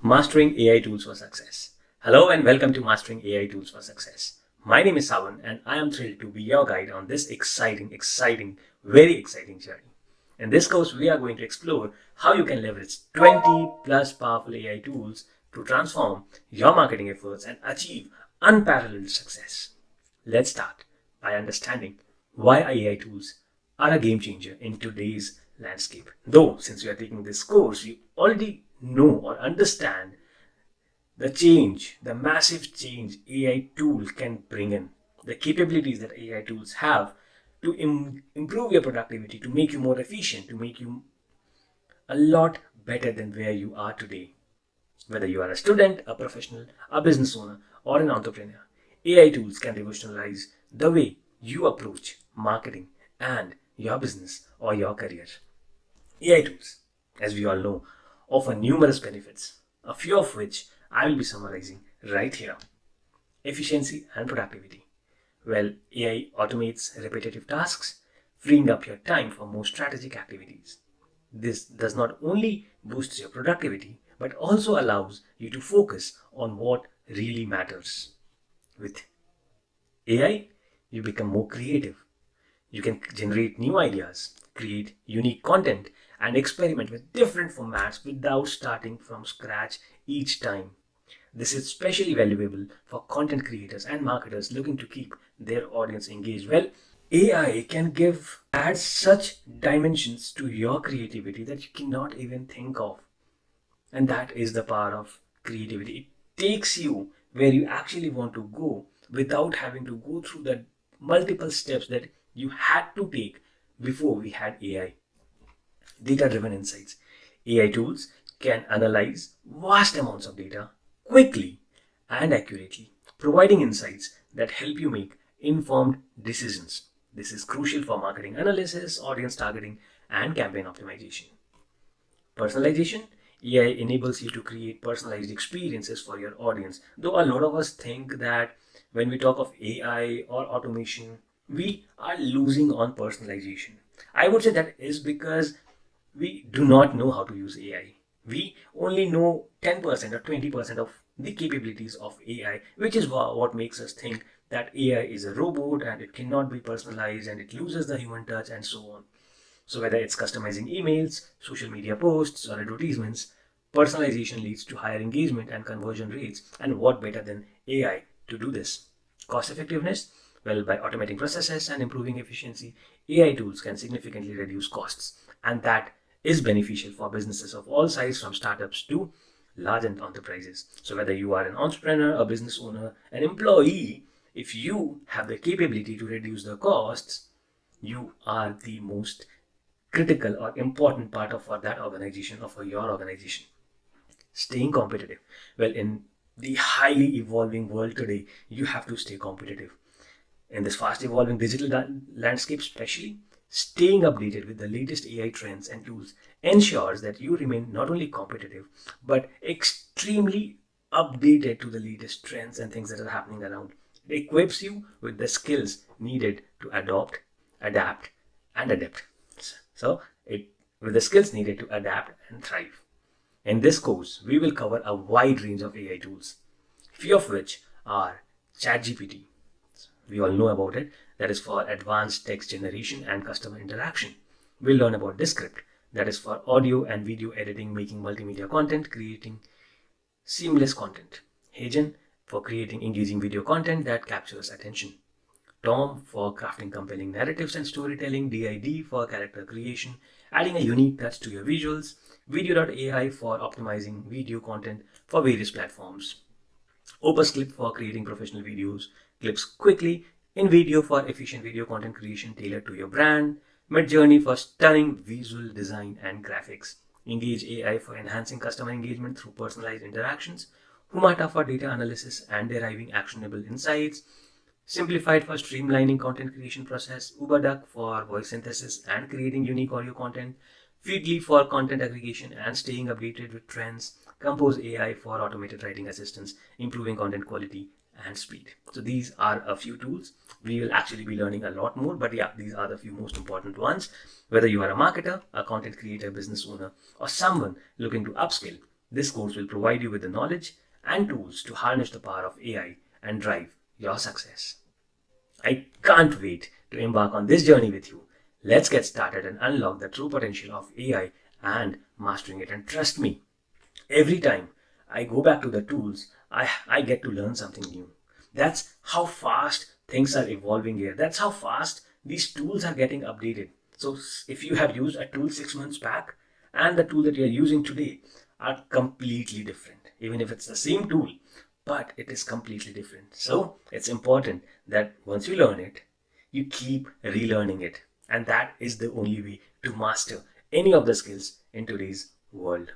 Mastering AI Tools for Success. Hello and welcome to Mastering AI Tools for Success. My name is Sawan and I am thrilled to be your guide on this very exciting journey. In this course, we are going to explore how you can leverage 20 plus powerful AI tools to transform your marketing efforts and achieve unparalleled success. Let's start by understanding why AI tools are a game changer in today's landscape. Though, since you are taking this course, you already know or understand the massive change AI tools can bring in, the capabilities that AI tools have to improve your productivity, to make you more efficient, to make you a lot better than where you are today. Whether you are a student, a professional, a business owner, or an entrepreneur, AI tools can revolutionize the way you approach marketing and your business or your career. AI tools, as we all know, offer numerous benefits, a few of which I will be summarizing right here. Efficiency and productivity. Well, AI automates repetitive tasks, freeing up your time for more strategic activities. This does not only boost your productivity, but also allows you to focus on what really matters. With AI, you become more creative. You can generate new ideas, create unique content, and experiment with different formats without starting from scratch each time. This is especially valuable for content creators and marketers looking to keep their audience engaged. Well, AI can add such dimensions to your creativity that you cannot even think of. And that is the power of creativity. It takes you where you actually want to go without having to go through the multiple steps that you had to take before we had AI. Data-driven insights. AI tools can analyze vast amounts of data quickly and accurately, providing insights that help you make informed decisions. This is crucial for marketing analysis, audience targeting, and campaign optimization. Personalization. AI enables you to create personalized experiences for your audience. Though a lot of us think that when we talk of AI or automation, we are losing on personalization. I would say that is because we do not know how to use AI. We only know 10% or 20% of the capabilities of AI, which is what makes us think that AI is a robot and it cannot be personalized and it loses the human touch and so on. So whether it's customizing emails, social media posts, or advertisements, personalization leads to higher engagement and conversion rates. And what better than AI to do this? Cost effectiveness? Well, by automating processes and improving efficiency, AI tools can significantly reduce costs. And that is beneficial for businesses of all sizes, from startups to large enterprises. So whether you are an entrepreneur, a business owner, an employee, if you have the capability to reduce the costs, you are the most critical or important part of for that organization or for your organization. Staying competitive. Well, in the highly evolving world today, you have to stay competitive. In this fast evolving digital landscape especially, staying updated with the latest AI trends and tools ensures that you remain not only competitive, but extremely updated to the latest trends and things that are happening around. It equips you with the skills needed to adopt, adapt, and adapt. With the skills needed to adapt and thrive. In this course, we will cover a wide range of AI tools, few of which are ChatGPT. We all know about it. That is for advanced text generation and customer interaction. We'll learn about Descript. That is for audio and video editing, making multimedia content, creating seamless content. Hagen for creating engaging video content that captures attention. Tom for crafting compelling narratives and storytelling. DID for character creation, adding a unique touch to your visuals. Video.ai for optimizing video content for various platforms. Opus Clip for creating professional videos, clips quickly. InVideo for efficient video content creation tailored to your brand. Midjourney for stunning visual design and graphics. Engage AI for enhancing customer engagement through personalized interactions. Humata for data analysis and deriving actionable insights. Simplified for streamlining content creation process. UberDuck for voice synthesis and creating unique audio content. Feedly for content aggregation and staying updated with trends. Compose AI for automated writing assistance, improving content quality and speed. So these are a few tools. We will actually be learning a lot more, but yeah, these are the few most important ones. Whether you are a marketer, a content creator, business owner, or someone looking to upskill, This course will provide you with the knowledge and tools to harness the power of AI and drive your success. I can't wait to embark on this journey with you. Let's get started and unlock the true potential of AI and mastering it. And trust me, every time I go back to the tools, I get to learn something new. That's how fast things are evolving here. That's how fast these tools are getting updated. So if you have used a tool 6 months back and the tool that you're using today are completely different, even if it's the same tool, but it is completely different. So it's important that once you learn it, you keep relearning it. And that is the only way to master any of the skills in today's world.